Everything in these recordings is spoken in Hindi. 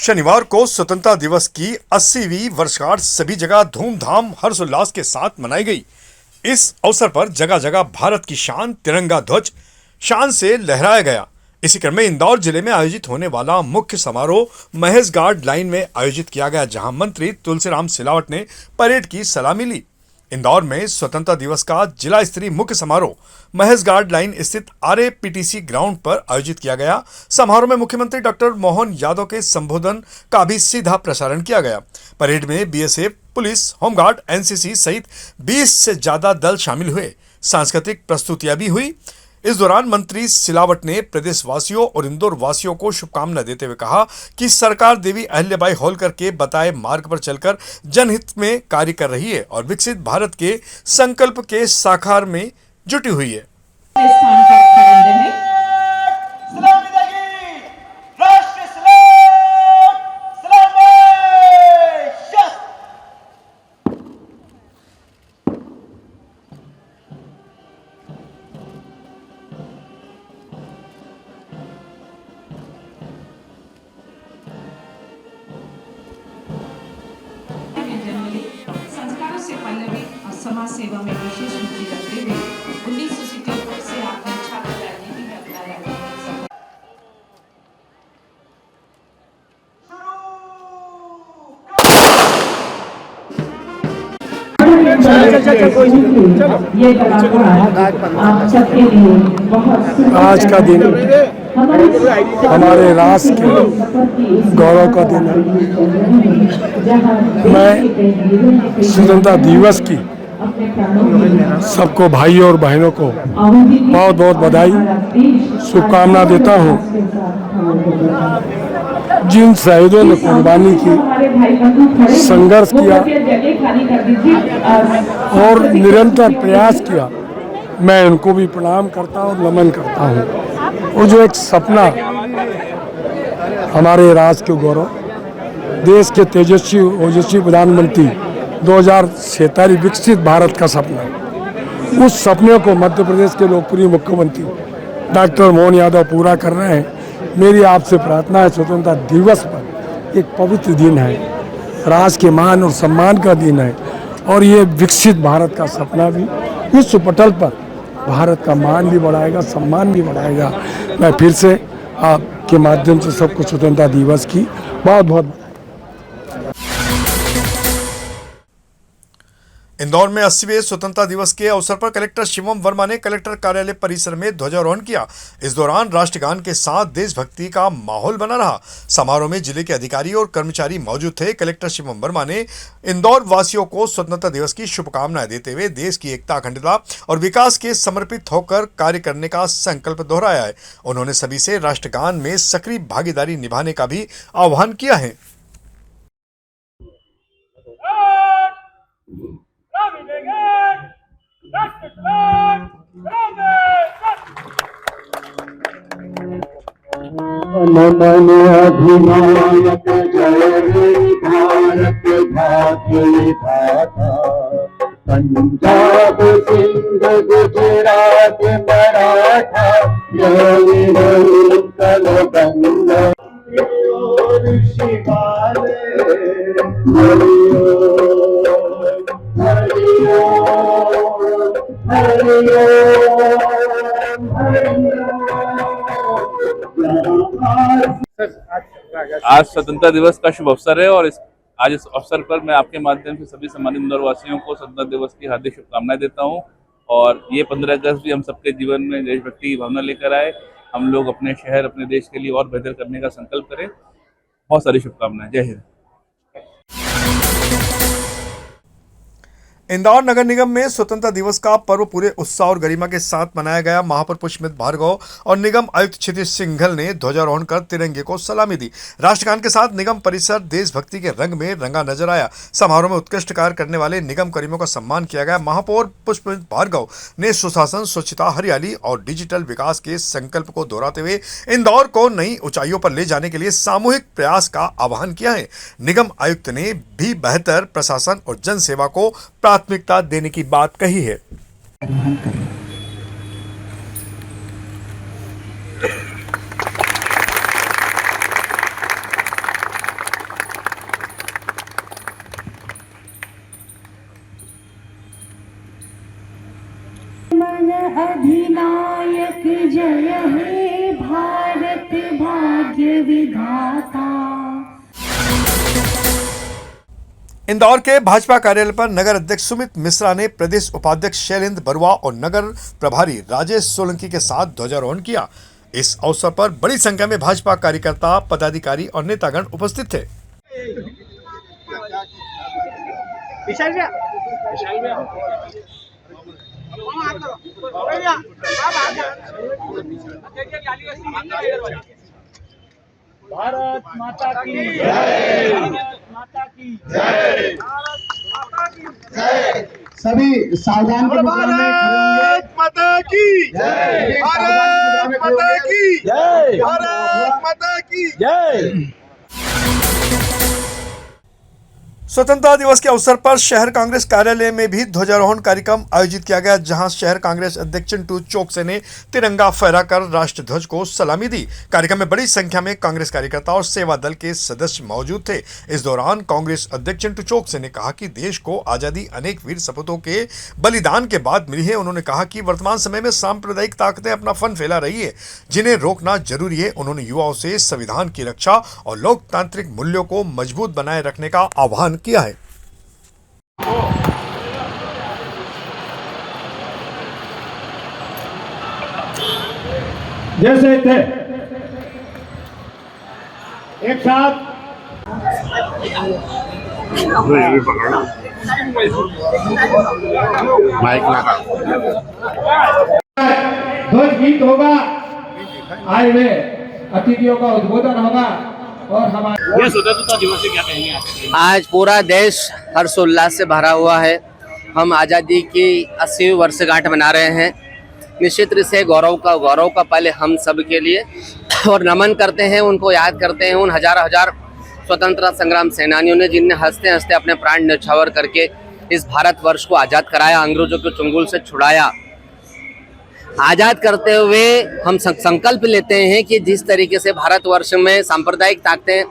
शनिवार को स्वतंत्रता दिवस की 80वीं वर्षगांठ सभी जगह धूमधाम हर्षोल्लास के साथ मनाई गई। इस अवसर पर जगह जगह भारत की शान तिरंगा ध्वज शान से लहराया गया। इसी क्रम में इंदौर जिले में आयोजित होने वाला मुख्य समारोह महेश गार्ड लाइन में आयोजित किया गया, जहां मंत्री तुलसीराम सिलावट ने परेड की सलामी ली। इंदौर में स्वतंत्रता दिवस का जिला स्तरीय मुख्य समारोह महेश गार्ड लाइन स्थित आरएपीटीसी ग्राउंड पर आयोजित किया गया। समारोह में मुख्यमंत्री डॉक्टर मोहन यादव के संबोधन का भी सीधा प्रसारण किया गया। परेड में बीएसएफ, पुलिस, होमगार्ड, एनसीसी सहित 20 से ज्यादा दल शामिल हुए। सांस्कृतिक प्रस्तुतियां भी हुई। इस दौरान मंत्री सिलावट ने प्रदेशवासियों और इंदौर वासियों को शुभकामना देते हुए कहा कि सरकार देवी अहिल्याबाई होलकर के बताए मार्ग पर चलकर जनहित में कार्य कर रही है और विकसित भारत के संकल्प के साकार में जुटी हुई है। संस्कारों से पल्लवी और समाज सेवा में विशेष रुचि रखते हुए 1977 से आपने छात्र राजनीति में अपना राजनीतिक आज का दिन हमारे राष्ट्र के गौरव का दिन है। मैं स्वतंत्रता दिवस की सबको भाइयों और बहनों को बहुत बहुत बधाई शुभकामना देता हूँ। जिन शहीदों ने कुर्बानी की, संघर्ष किया और निरंतर प्रयास किया, मैं उनको भी प्रणाम करता हूँ और नमन करता हूँ। वो जो एक सपना हमारे राष्ट्र के गौरव, देश के तेजस्वी ओजस्वी प्रधानमंत्री 2047 विकसित भारत का सपना, उस सपने को मध्य प्रदेश के लोकप्रिय मुख्यमंत्री डॉक्टर मोहन यादव पूरा कर रहे हैं। मेरी आपसे प्रार्थना है, स्वतंत्रता दिवस पर एक पवित्र दिन है, राष्ट्र के मान और सम्मान का दिन है और ये विकसित भारत का सपना भी विश्व पटल पर भारत का मान भी बढ़ाएगा, सम्मान भी बढ़ाएगा। मैं फिर से आपके माध्यम से सबको स्वतंत्रता दिवस की बहुत बहुत इंदौर में 80वें स्वतंत्रता दिवस के अवसर पर कलेक्टर शिवम वर्मा ने कलेक्टर कार्यालय परिसर में ध्वजारोहण किया। इस दौरान राष्ट्रगान के साथ देशभक्ति का माहौल बना रहा। समारोह में जिले के अधिकारी और कर्मचारी मौजूद थे। कलेक्टर शिवम वर्मा ने इंदौर वासियों को स्वतंत्रता दिवस की शुभकामनाएं देते हुए देश की एकता, अखंडता और विकास के समर्पित होकर कार्य करने का संकल्प दोहराया है। उन्होंने सभी से राष्ट्रगान में सक्रिय भागीदारी निभाने का भी आह्वान किया है। नमन अधिनायक जय हे भारत भाग्य विधाता, पंजाब सिंध गुजरात मराठा जय कल गंगा शिवालय आज स्वतंत्रता दिवस का शुभ अवसर है और आज इस अवसर पर मैं आपके माध्यम से सभी सम्मानित इंदौर वासियों को स्वतंत्रता दिवस की हार्दिक शुभकामनाएं देता हूं। और ये 15 अगस्त भी हम सबके जीवन में देशभक्ति की भावना लेकर आए। हम लोग अपने शहर, अपने देश के लिए और बेहतर करने का संकल्प करें। बहुत सारी शुभकामनाएं। जय हिंद। इंदौर नगर निगम में स्वतंत्रता दिवस का पर्व पूरे उत्साह और गरिमा के साथ मनाया गया। महापौर पुष्पमित भार्गव और निगम आयुक्त क्षितिज सिंघल ने ध्वजारोहण कर तिरंगे को सलामी दी। राष्ट्रगान के साथ निगम परिसर देशभक्ति के रंग में रंगा नजर आया। समारोह में उत्कृष्ट कार्य करने वाले निगम कर्मियों का सम्मान किया गया। महापौर पुष्पमित भार्गव ने सुशासन, स्वच्छता, हरियाली और डिजिटल विकास के संकल्प को दोहराते हुए इंदौर को नई ऊंचाइयों पर ले जाने के लिए सामूहिक प्रयास का आह्वान किया है। निगम आयुक्त ने भी बेहतर प्रशासन और जन सेवा को प्राथमिकता देने की बात कही है। विधाता। इंदौर के भाजपा कार्यालय पर नगर अध्यक्ष सुमित मिश्रा ने प्रदेश उपाध्यक्ष शैलेंद्र बरुआ और नगर प्रभारी राजेश सोलंकी के साथ ध्वजारोहण किया। इस अवसर पर बड़ी संख्या में भाजपा कार्यकर्ता, पदाधिकारी और नेतागण उपस्थित थे। भारत माता की जय, भारत माता की जय, सभी सावधान के मुद्रा में खड़े होंगे। माता की जय, भारत माता की जय, भारत माता की जय। स्वतंत्रता दिवस के अवसर पर शहर कांग्रेस कार्यालय में भी ध्वजारोहण कार्यक्रम आयोजित किया गया, जहां शहर कांग्रेस अध्यक्ष चिंटू चौकसे ने तिरंगा फहराकर राष्ट्र ध्वज को सलामी दी। कार्यक्रम में बड़ी संख्या में कांग्रेस कार्यकर्ता और सेवा दल के सदस्य मौजूद थे। इस दौरान कांग्रेस अध्यक्ष चिंटू चौकसे ने कहा कि देश को आजादी अनेक वीर सपूतों के बलिदान के बाद मिली है। उन्होंने कहा कि वर्तमान समय में सांप्रदायिक ताकतें अपना फन फैला रही है, जिन्हें रोकना जरूरी है। उन्होंने युवाओं से संविधान की रक्षा और लोकतांत्रिक मूल्यों को मजबूत बनाए रखने का आह्वान किया है। जैसे थे एक साथ ध्वज गीत होगा, आए हुए अतिथियों का उद्बोधन होगा और हमारे स्वतंत्रता दिवस से क्या कहेंगे? आज पूरा देश हर्षोल्लास से भरा हुआ है। हम आज़ादी की 80वीं वर्षगांठ मना रहे हैं। निश्चित रूप से गौरव का पहले हम सब के लिए और नमन करते हैं, उनको याद करते हैं, उन हजार स्वतंत्रता संग्राम सेनानियों ने जिनने हंसते हंसते अपने प्राण न्यौछावर करके इस भारतवर्ष को आज़ाद कराया, अंग्रेजों के चंगुल से छुड़ाया। आज़ाद करते हुए हम संकल्प लेते हैं कि जिस तरीके से भारतवर्ष में सांप्रदायिक ताकतें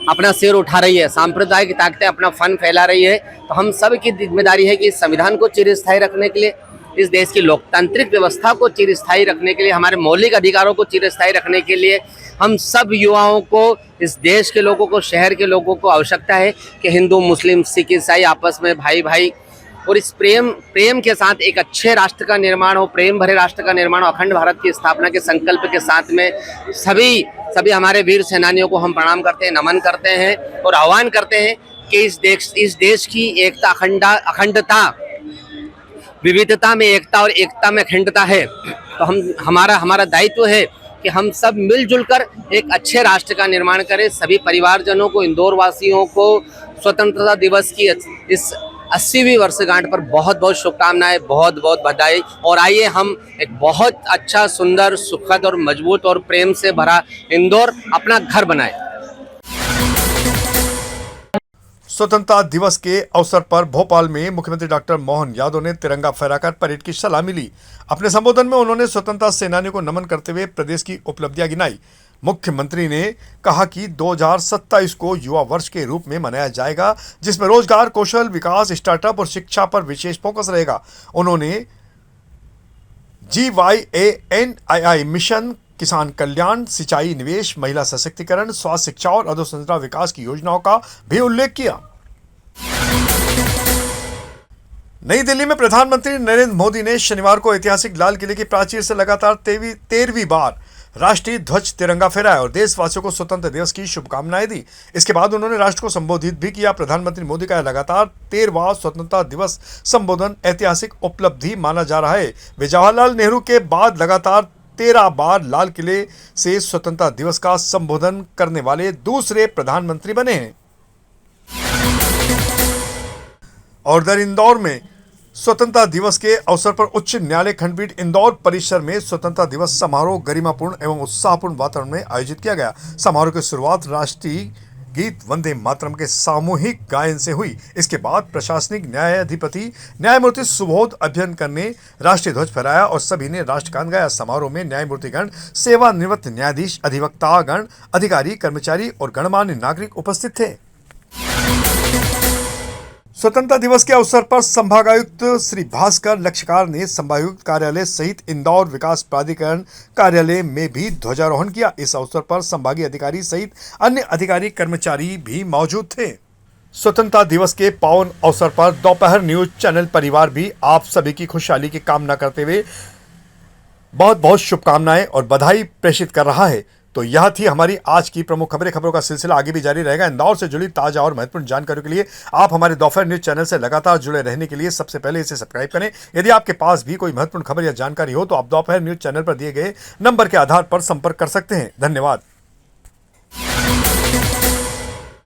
अपना सिर उठा रही है, सांप्रदायिक ताकतें अपना फन फैला रही है, तो हम सब की जिम्मेदारी है कि इस संविधान को चिरस्थायी रखने के लिए, इस देश की लोकतांत्रिक व्यवस्था को चिरस्थायी रखने के लिए, हमारे मौलिक अधिकारों को चिरस्थायी रखने के लिए हम सब युवाओं को, इस देश के लोगों को, शहर के लोगों को आवश्यकता है कि हिंदू, मुस्लिम, सिख, ईसाई आपस में भाई भाई और इस प्रेम के साथ एक अच्छे राष्ट्र का निर्माण हो, प्रेम भरे राष्ट्र का निर्माण हो। अखंड भारत की स्थापना के संकल्प के साथ में सभी हमारे वीर सेनानियों को हम प्रणाम करते हैं, नमन करते हैं और आह्वान करते हैं कि इस देश की एकता, अखंडता, विविधता में एकता और एकता में अखंडता है। तो हमारा दायित्व है कि हम सब मिलजुल कर एक अच्छे राष्ट्र का निर्माण करें। सभी परिवारजनों को, इंदौर वासियों को स्वतंत्रता दिवस की इस 80वीं वर्षगांठ पर बहुत बहुत शुभकामनाएं, बहुत बहुत बधाई। और आइए हम एक बहुत अच्छा, सुंदर, सुखद और मजबूत और प्रेम से भरा इंदौर अपना घर बनाएं। स्वतंत्रता दिवस के अवसर पर भोपाल में मुख्यमंत्री डॉक्टर मोहन यादव ने तिरंगा फहराकर परेड की सलामी ली। अपने संबोधन में उन्होंने स्वतंत्रता सेनानियों को नमन करते हुए प्रदेश की उपलब्धियां गिनाई। मुख्यमंत्री ने कहा कि 2027 को युवा वर्ष के रूप में मनाया जाएगा, जिसमें रोजगार, कौशल विकास, स्टार्टअप और शिक्षा पर विशेष फोकस रहेगा। उन्होंने GYANII मिशन, किसान कल्याण, सिंचाई, निवेश, महिला सशक्तिकरण, स्वास्थ्य, शिक्षा और अधोसंरचना विकास की योजनाओं का भी उल्लेख किया। नई दिल्ली में प्रधानमंत्री नरेंद्र मोदी ने शनिवार को ऐतिहासिक लाल किले की प्राचीर से लगातार 13वीं बार राष्ट्रीय ध्वज तिरंगा फहराया और देशवासियों को स्वतंत्रता दिवस की शुभकामनाएं दी। इसके बाद उन्होंने राष्ट्र को संबोधित भी किया। प्रधानमंत्री मोदी का लगातार 13वां स्वतंत्रता दिवस संबोधन ऐतिहासिक उपलब्धि माना जा रहा है। वे जवाहरलाल नेहरू के बाद लगातार 13 बार लाल किले से स्वतंत्रता दिवस का संबोधन करने वाले दूसरे प्रधानमंत्री बने हैं। और इधर इंदौर में स्वतंत्रता दिवस के अवसर पर उच्च न्यायालय खंडपीठ इंदौर परिसर में स्वतंत्रता दिवस समारोह गरिमापूर्ण एवं उत्साहपूर्ण वातावरण में आयोजित किया गया। समारोह की शुरुआत राष्ट्रीय गीत वंदे मातरम के सामूहिक गायन से हुई। इसके बाद प्रशासनिक न्यायाधिपति न्यायमूर्ति सुबोध अभ्यंकर ने राष्ट्रीय ध्वज फहराया और सभी ने राष्ट्रगान गाया। समारोह में न्यायमूर्तिगण, सेवानिवृत्त न्यायाधीश, अधिवक्तागण, अधिकारी, कर्मचारी और गणमान्य नागरिक उपस्थित थे। स्वतंत्रता दिवस के अवसर पर संभागायुक्त श्री भास्कर लक्षकार ने संभागायुक्त कार्यालय सहित इंदौर विकास प्राधिकरण कार्यालय में भी ध्वजारोहण किया। इस अवसर पर संभागीय अधिकारी सहित अन्य अधिकारी कर्मचारी भी मौजूद थे। स्वतंत्रता दिवस के पावन अवसर पर दोपहर न्यूज चैनल परिवार भी आप सभी की खुशहाली की कामना करते हुए बहुत बहुत शुभकामनाएं और बधाई प्रेषित कर रहा है। तो यह थी हमारी आज की प्रमुख खबरों का सिलसिला आगे भी जारी रहेगा। इंदौर से जुड़ी ताजा और महत्वपूर्ण जानकारियों के लिए आप हमारे दोपहर न्यूज चैनल से लगातार जुड़े रहने के लिए सबसे पहले इसे सब्सक्राइब करें। यदि आपके पास भी कोई महत्वपूर्ण खबर या जानकारी हो तो आप दोपहर न्यूज चैनल पर दिए गए नंबर के आधार पर संपर्क कर सकते हैं। धन्यवाद।